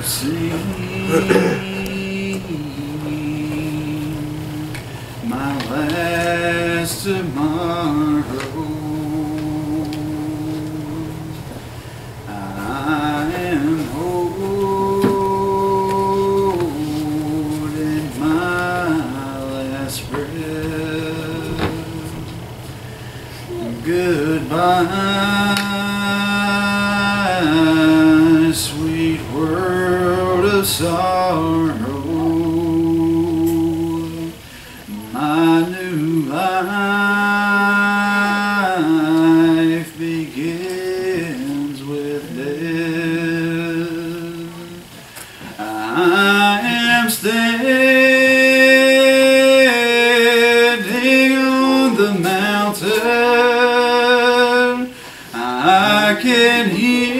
have seen my last tomorrow. I am holding my last breath. Goodbye, sweet world of sorrow. My new life begins with death. I am standing on the mountain. I can hear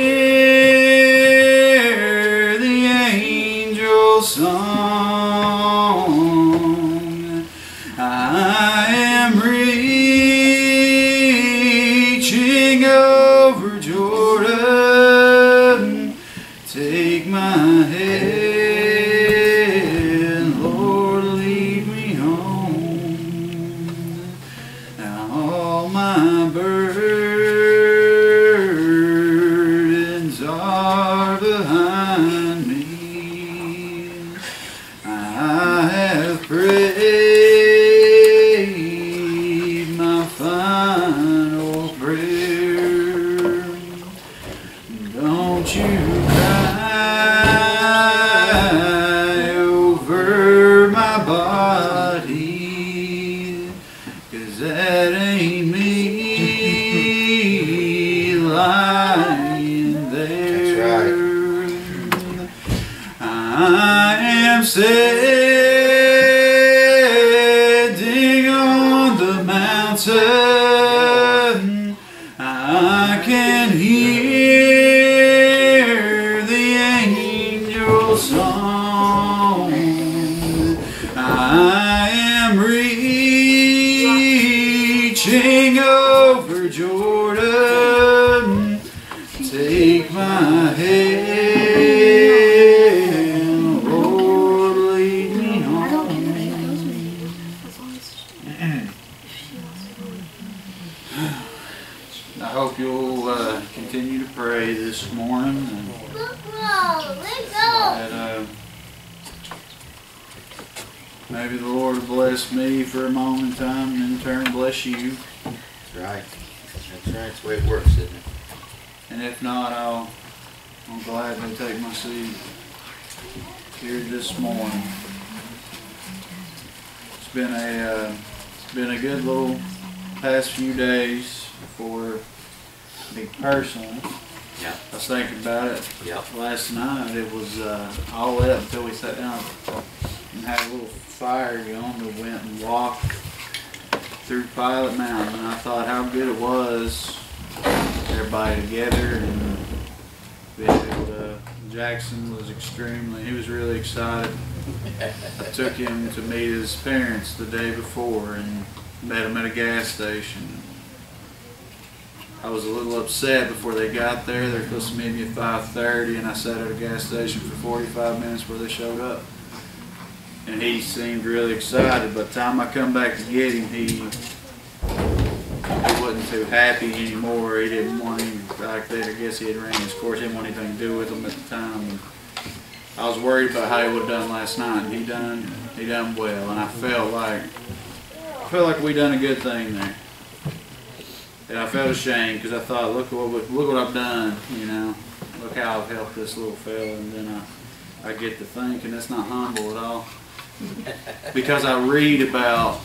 the angels' song. I am reaching over Jordan. Take my hand, Lord, lead me home. Now all my burdens are behind me. I have prayed my final prayer. Don't you cry over my body, 'cause that ain't me lying there. That's I am standing on the mountain. I can hear the angels' song. I am reaching over Jordan. Take my hand, Lord, lead me home. I hope you'll continue to pray this morning, and that maybe the Lord will bless me for a moment in time, and in turn bless you. That's right. That's right. That's the way it works, isn't it? And if not, I'll gladly take my seat here this morning. It's been a good little past few days for me personally. Yeah. I was thinking about it last night. It was all the way up until we sat down and had a little fire going. We went and walked through Pilot Mountain, and I thought how good it was, everybody together, and being able to, Jackson was he was really excited. I took him to meet his parents the day before and met him at a gas station. I was a little upset before they got there. They were supposed to meet me at 5:30, and I sat at a gas station for 45 minutes before they showed up. And he seemed really excited. By the time I come back to get him, he wasn't too happy anymore. He didn't want him like that. I guess he had ran his course. He didn't want anything to do with him at the time. And I was worried about how he would have done last night, and he done well. And I felt like we done a good thing there. And I felt ashamed because I thought, look what I've done, you know. Look how I've helped this little fella. And then I get to thinking that's not humble at all. Because I read about,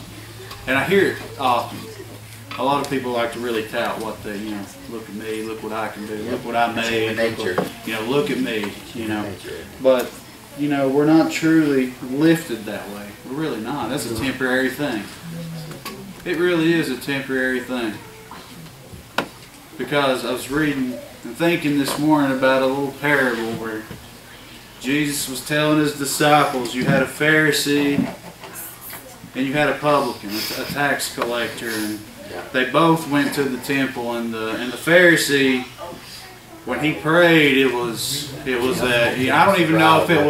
and I hear it often. A lot of people like to really tout what they, you know, look at me, look what I can do, look what I made, look at me, you know. But, you know, we're not truly lifted that way. We're really not. That's a temporary thing. It really is a temporary thing. Because I was reading and thinking this morning about a little parable where Jesus was telling his disciples, you had a Pharisee and you had a publican, a tax collector, and they both went to the temple, and the Pharisee when he prayed, it was I don't even know if it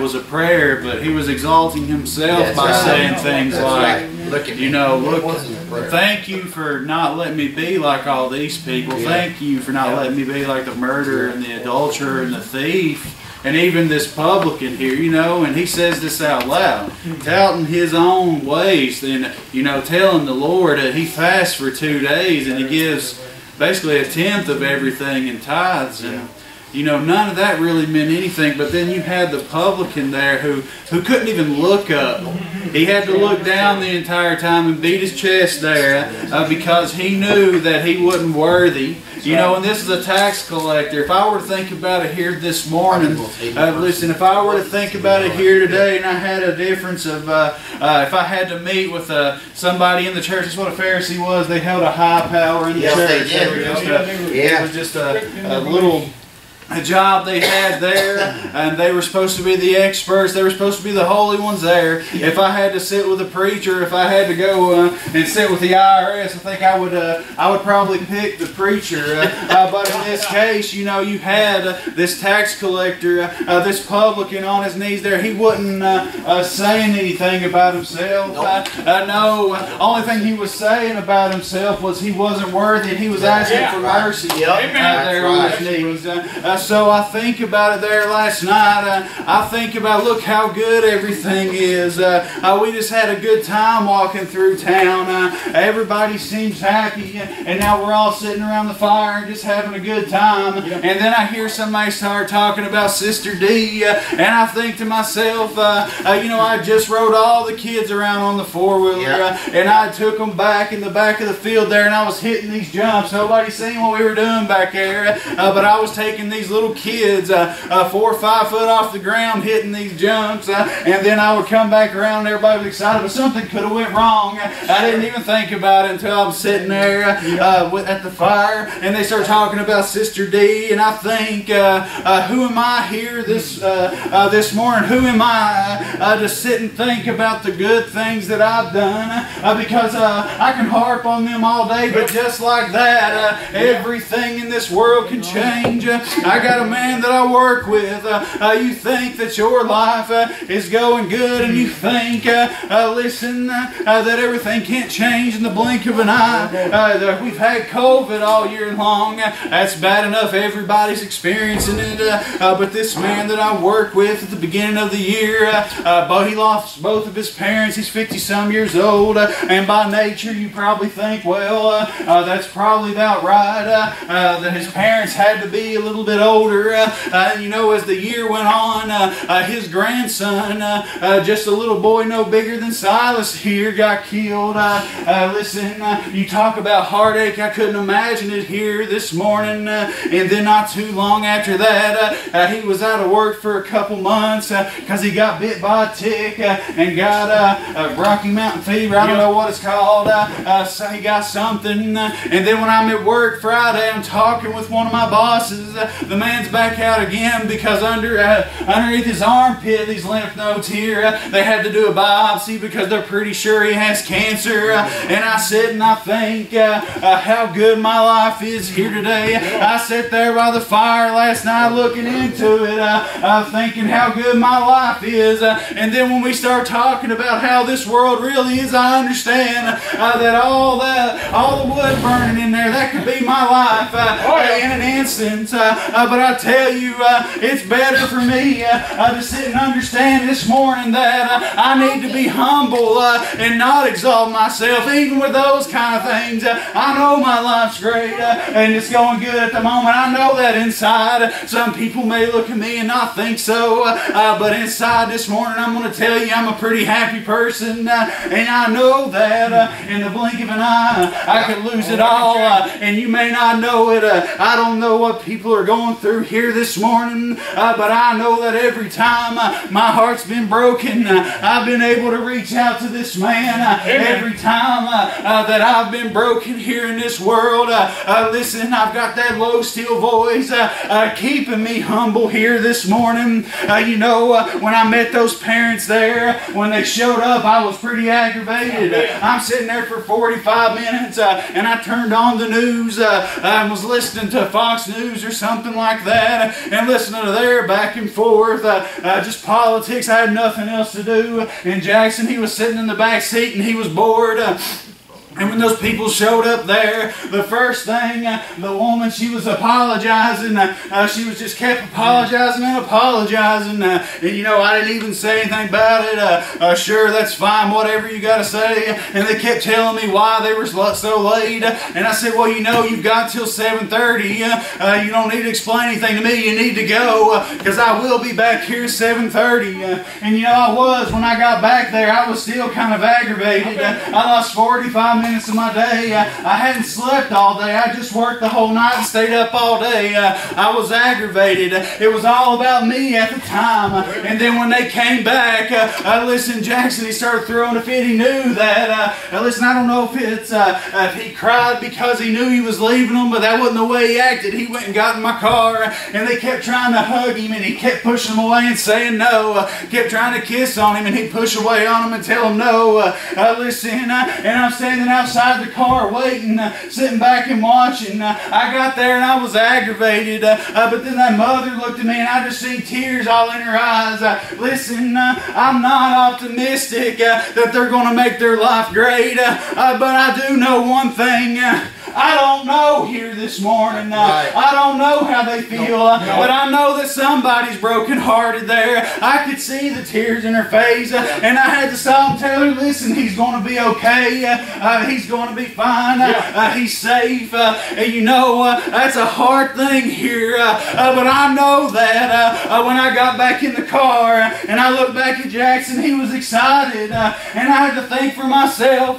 was a prayer, but he was exalting himself by saying things like, look, thank you for not letting me be like all these people. Thank you for not letting me be like the murderer and the adulterer and the thief. And even this publican here, and he says this out loud, touting his own ways, and, telling the Lord that he fasts for 2 days and he gives basically 1/10 of everything in tithes. And, none of that really meant anything. But then you had the publican there who couldn't even look up. He had to look down the entire time and beat his chest there because he knew that he wasn't worthy. And this is a tax collector. If I were to think about it here this morning, listen, if I were to think about it here today and I had a difference of, if I had to meet with somebody in the church, that's what a Pharisee was. They held a high power in the church. It was just a little job they had there, and they were supposed to be the experts. They were supposed to be the holy ones there. If I had to sit with a preacher, if I had to go and sit with the IRS, I think I would probably pick the preacher. But in this case, you had this tax collector, this publican on his knees there. He wasn't saying anything about himself. No, only thing he was saying about himself was he wasn't worthy, and he was asking for mercy there on his knees. So I think about it there last night. I think about, look how good everything is. We just had a good time walking through town. Everybody seems happy, and now we're all sitting around the fire and just having a good time. And then I hear somebody start talking about Sister D, and I think to myself, I just rode all the kids around on the four-wheeler, and I took them back in the back of the field there, and I was hitting these jumps. Nobody seen what we were doing back there, but I was taking these little kids 4 or 5 foot off the ground hitting these jumps, and then I would come back around and everybody was excited, but something could have went wrong. I didn't even think about it until I was sitting there at the fire, and they start talking about Sister D, and I think, who am I here this morning? Who am I to sit and think about the good things that I've done? Because I can harp on them all day, but just like that, everything in this world can change. I got a man that I work with. You think that your life is going good, and you think, listen, that everything can't change in the blink of an eye. We've had COVID all year long. That's bad enough. Everybody's experiencing it. But this man that I work with at the beginning of the year, he lost both of his parents. He's 50-some years old, and by nature you probably think, well, that's probably about right. That his parents had to be a little bit older. As the year went on, his grandson, just a little boy no bigger than Silas here, got killed. Listen, you talk about heartache. I couldn't imagine it here this morning. And then not too long after that, he was out of work for a couple months because he got bit by a tick and got a Rocky Mountain fever. I don't know what it's called. So he got something. And then when I'm at work Friday, I'm talking with one of my bosses. The man's back out again because underneath his armpit, these lymph nodes here, they had to do a biopsy because they're pretty sure he has cancer. And I sit and I think how good my life is here today. I sat there by the fire last night looking into it, thinking how good my life is. And then when we start talking about how this world really is, I understand that all the wood burning in there, that could be my life in an instant. But I tell you, it's better for me to sit and understand this morning that I need to be humble and not exalt myself, even with those kind of things. I know my life's great and it's going good at the moment. I know that inside. Some people may look at me and not think so, but inside this morning I'm going to tell you I'm a pretty happy person, and I know that in the blink of an eye I could lose it all, and you may not know it. I don't know what people are going going through here this morning, but I know that every time my heart's been broken, I've been able to reach out to this man. Every time that I've been broken here in this world, listen, I've got that low, still voice keeping me humble here this morning. You know, when I met those parents there, when they showed up, I was pretty aggravated. I'm sitting there for 45 minutes and I turned on the news. I was listening to Fox News or something like that and listening to their back and forth, just politics. I had nothing else to do. And Jackson, he was sitting in the back seat and he was bored. And when those people showed up there, the first thing, the woman, she was apologizing. She was just kept apologizing and apologizing. And you know, I didn't even say anything about it. Sure, that's fine, whatever you got to say. And they kept telling me why they were so late. And I said, well, you know, you've got till 7:30. You don't need to explain anything to me. You need to go, because I will be back here at 7:30. And you know, I was, when I got back there, I was still kind of aggravated. I lost 45 minutes of my day. I hadn't slept all day. I just worked the whole night and stayed up all day. I was aggravated. It was all about me at the time. And then when they came back, listen, Jackson, he started throwing a fit. He knew that, listen, I don't know if it's, if he cried because he knew he was leaving them, but that wasn't the way he acted. He went and got in my car, and they kept trying to hug him, and he kept pushing them away and saying no. Kept trying to kiss on him, and he'd push away on him and tell him no. Listen, and I'm standing outside the car waiting, sitting back and watching. I got there and I was aggravated, but then that mother looked at me and I just seen tears all in her eyes. Listen, I'm not optimistic that they're going to make their life great, but I do know one thing. I don't know here this morning. I don't know how they feel, but I know that somebody's brokenhearted there. I could see the tears in her face, and I had to stop and tell her, listen, he's going to be okay. He's going to be fine. He's safe. And you know, that's a hard thing here, but I know that when I got back in the car and I looked back at Jackson, he was excited, and I had to think for myself,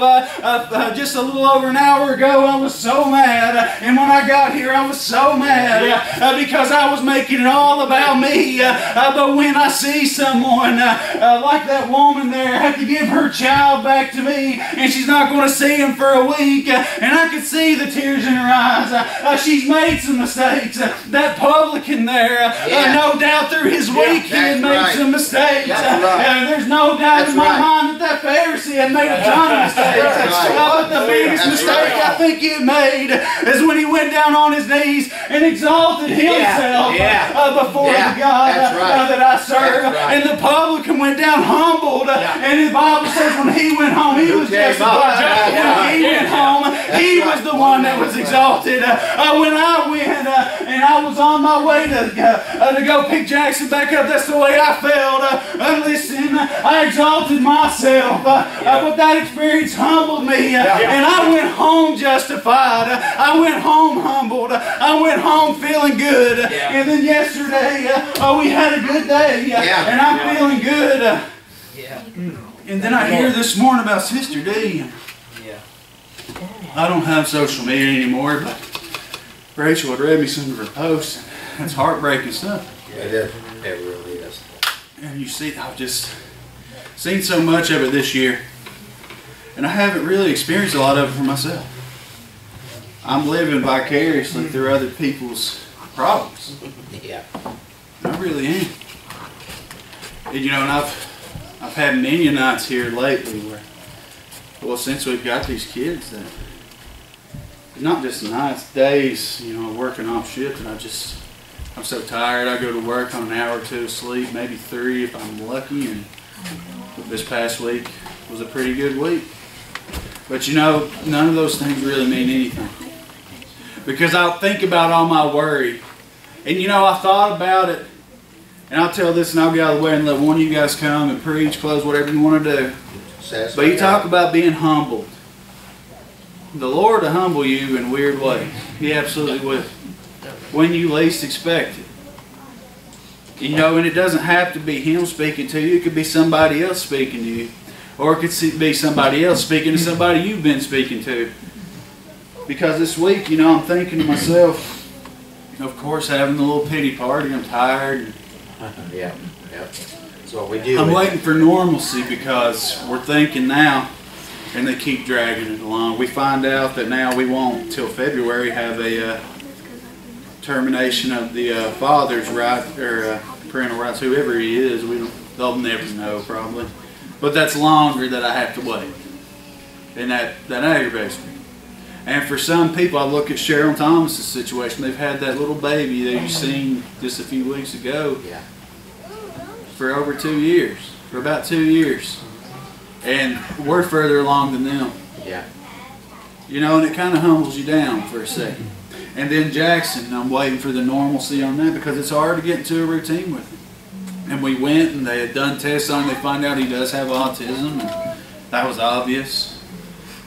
just a little over an hour ago, I was so mad, and when I got here I was so mad because I was making it all about me. But when I see someone like that woman there have to give her child back to me, and she's not going to see him for a week, and I could see the tears in her eyes. She's made some mistakes. That publican there, no doubt through his week he had made some mistakes. There's no doubt in my mind that Pharisee had made a ton of mistakes. But the biggest mistake I think he had made is when he went down on his knees and exalted himself before the God that I serve. And the publican went down humbled, and the Bible says when he went home, he was justified. When he went home, he was the one that was exalted. When I went and I was on my way to go pick Jackson back up, that's the way I felt. Listen, I exalted myself, but that experience humbled me, and I went home justified. I went home humbled. I went home feeling good. And then yesterday, we had a good day, and I'm feeling good. And then I hear this morning about Sister D. I don't have social media anymore, but Rachel had read me some of her posts. It's heartbreaking stuff. It really is. And you see, I've just seen so much of it this year, and I haven't really experienced a lot of it for myself. I'm living vicariously through other people's problems. I really am. And you know, and I've had many nights here lately where, well, since we've got these kids, that not just nights, days, you know, working off shift, and I'm so tired. I go to work on an hour or two of sleep, maybe 3 if I'm lucky, and this past week was a pretty good week. But you know, none of those things really mean anything, because I'll think about all my worry. And you know, I thought about it, and I'll tell this and I'll get out of the way and let one of you guys come and preach, close, whatever you want to do. But you talk about being humbled. The Lord will humble you in weird ways. He absolutely will. When you least expect it. You know, and it doesn't have to be Him speaking to you. It could be somebody else speaking to you. Or it could be somebody else speaking to somebody you've been speaking to. Because this week, you know, I'm thinking to myself, of course, having the little pity party. I'm tired. Yeah, yeah. That's what we do. I'm waiting for normalcy because we're thinking now, and they keep dragging it along. We find out that now we won't, till February, have a termination of the father's right, or parental rights, whoever he is. They'll never know, probably. But that's longer that I have to wait. And that aggravates me. And for some people, I look at Cheryl Thomas's situation. They've had that little baby that you seen just a few weeks ago for over 2 years, for about 2 years. And we're further along than them. Yeah. You know, and it kind of humbles you down for a second. And then Jackson, I'm waiting for the normalcy on that because it's hard to get into a routine with him. And we went and they had done tests on him. They find out he does have autism, and that was obvious.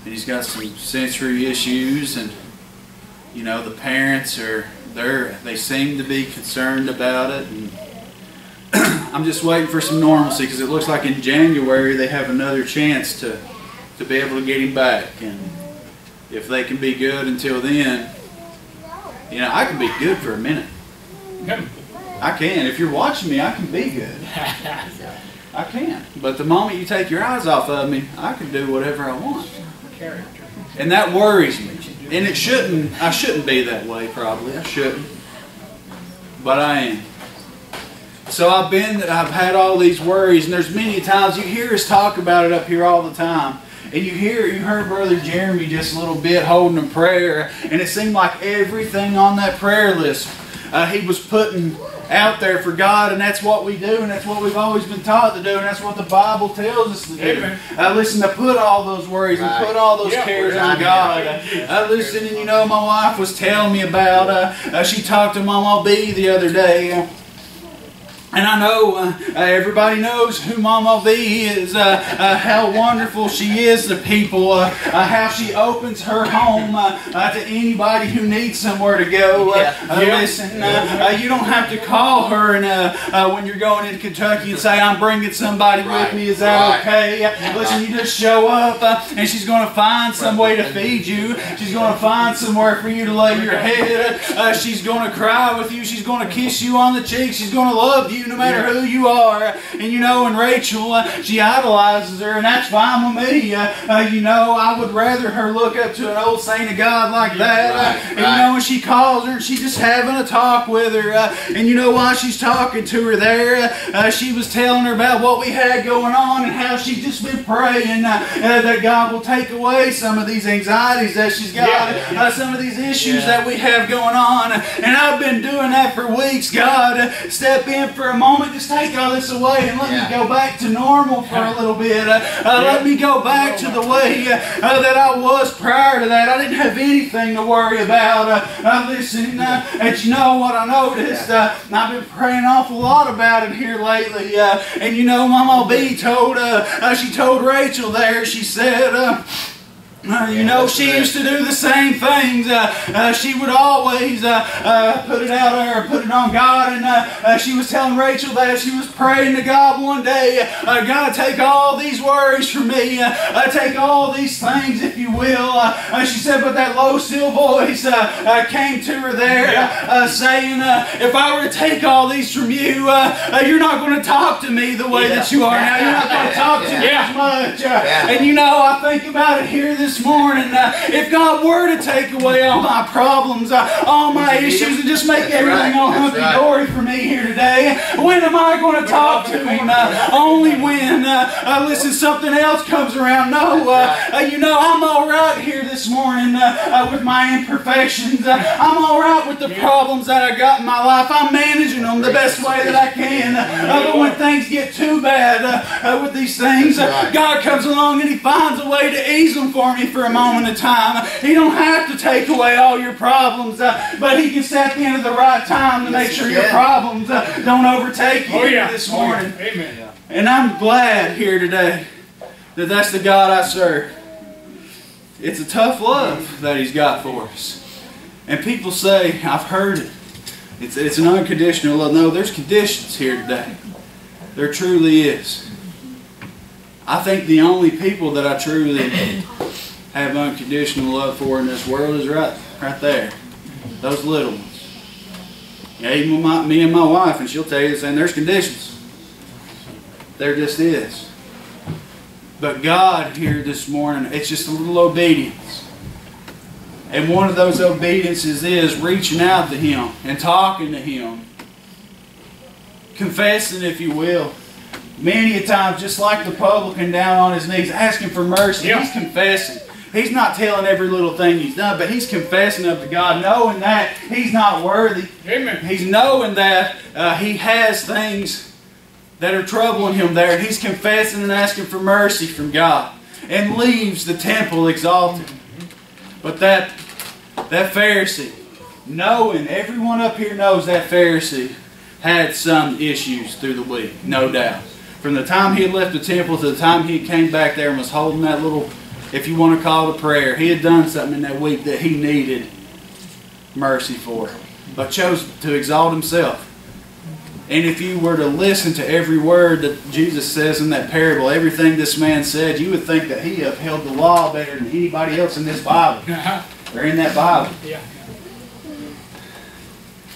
And he's got some sensory issues, and you know, the parents they seem to be concerned about it, and I'm just waiting for some normalcy because it looks like in January they have another chance to be able to get him back, and if they can be good until then, you know, I can be good for a minute. I can. If you're watching me, I can be good. I can. But the moment you take your eyes off of me, I can do whatever I want. And that worries me. And it shouldn't, I shouldn't be that way probably. I shouldn't. But I am. So I've had all these worries, and there's many times you hear us talk about it up here all the time. And you heard Brother Jeremy just a little bit holding a prayer, and it seemed like everything on that prayer list he was putting out there for God, and that's what we do, and that's what we've always been taught to do, and that's what the Bible tells us to do. Listen, to put all those worries and put all those cares on God. Listen, and you know, my wife was telling me about, she talked to Mama B the other day, and I know everybody knows who Mama B is, how wonderful she is to people, how she opens her home to anybody who needs somewhere to go. Listen, you don't have to call her and when you're going into Kentucky and say, I'm bringing somebody with me, is that okay? Listen, you just show up and she's going to find some way to feed you. She's going to find somewhere for you to lay your head. She's going to cry with you. She's going to kiss you on the cheek. She's going to love you no matter who you are. And you know, and Rachel, she idolizes her, and that's fine with me. You know, I would rather her look up to an old saint of God like that. And you know, when she calls her, she's just having a talk with her. And you know, while she's talking to her there, she was telling her about what we had going on and how she's just been praying that God will take away some of these anxieties that she's got, some of these issues that we have going on. And I've been doing that for weeks. God, step in for a moment. Just take all this away and let me go back to normal for a little bit. Let me go back to the way that I was prior to that. I didn't have anything to worry about. Listen, and you know what I noticed? I've been praying an awful lot about it here lately. And you know, Mama B told, she told Rachel there, she said, you know, she used to do the same things. She would always put it out there, put it on God, and she was telling Rachel that she was praying to God one day, God, take all these worries from me, take all these things, if you will. She said, but that low, still voice came to her there, saying, if I were to take all these from you, you're not going to talk to me the way that you are now. You're not going to talk to me as much. And you know, I think about it here this morning, if God were to take away all my problems, all my issues, and just make everything all hunky-dory for me here today, when am I going to talk to Him? Only when, listen, something else comes around. No, you know, I'm all right here this morning with my imperfections. I'm all right with the problems that I got in my life. I'm managing them the best way that I can. But when things get too bad with these things, God comes along and He finds a way to ease them for me for a moment of time. He don't have to take away all your problems, but He can step in at the right time to make sure your problems don't overtake you this morning. Amen. And I'm glad here today that that's the God I serve. It's a tough love that He's got for us. And people say, I've heard it, it's an unconditional love. No, there's conditions here today. There truly is. I think the only people that I truly have unconditional love for in this world is right there. Those little ones. Yeah, even with me and my wife, and she'll tell you the same. There's conditions. There just is. But God here this morning, it's just a little obedience. And one of those obediences is reaching out to Him and talking to Him. Confessing, if you will. Many a time, just like the publican down on his knees, asking for mercy. Yeah. He's confessing. He's not telling every little thing he's done, but he's confessing up to God, knowing that he's not worthy. Amen. He's knowing that he has things that are troubling him there, and he's confessing and asking for mercy from God, and leaves the temple exalted. But that Pharisee, knowing, everyone up here knows that Pharisee had some issues through the week, no doubt. From the time he had left the temple to the time he came back there and was holding that little, if you want to call it a prayer, he had done something in that week that he needed mercy for, but chose to exalt himself. And if you were to listen to every word that Jesus says in that parable, everything this man said, you would think that he upheld the law better than anybody else in this Bible, or in that Bible.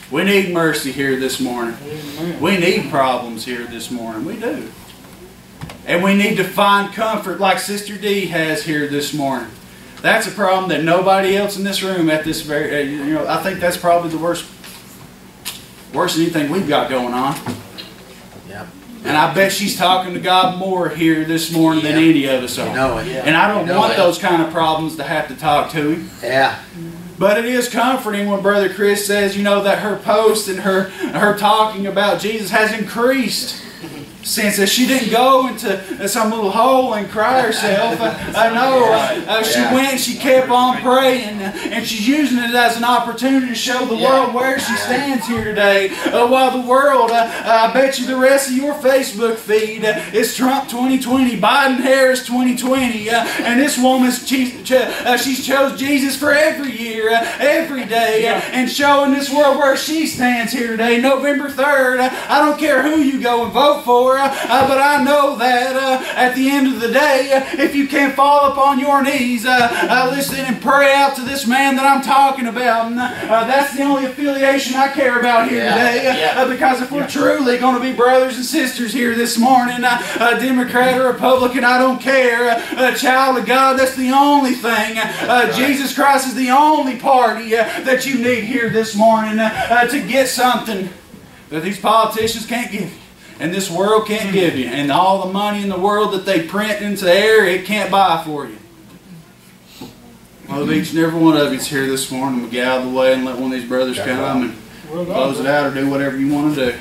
We need mercy here this morning. We need problems here this morning. We do. And we need to find comfort like Sister D has here this morning. That's a problem that nobody else in this room at this very, I think that's probably the worse than anything we've got going on. Yep. And I bet she's talking to God more here this morning than any of us are. And I don't want those kind of problems to have to talk to Him. Yeah. But it is comforting when Brother Chris says, that her post and her talking about Jesus has increased since she didn't go into some little hole and cry herself. She went and she kept on praying, and she's using it as an opportunity to show the world where she stands here today. While the world, I bet you the rest of your Facebook feed is Trump 2020, Biden Harris 2020, and this woman, she's chose Jesus for every year, every day, and showing this world where she stands here today, November 3rd. I don't care who you go and vote for. But I know that at the end of the day, if you can't fall upon your knees, listen and pray out to this man that I'm talking about, that's the only affiliation I care about here today. Because if we're truly going to be brothers and sisters here this morning, Democrat or Republican, I don't care. Child of God, that's the only thing. Jesus Christ is the only party that you need here this morning to get something that these politicians can't give you. And this world can't give you. And all the money in the world that they print into the air, it can't buy for you. I love each and every one of you here this morning. We'll get out of the way and let one of these brothers come and close it out or do whatever you want to do.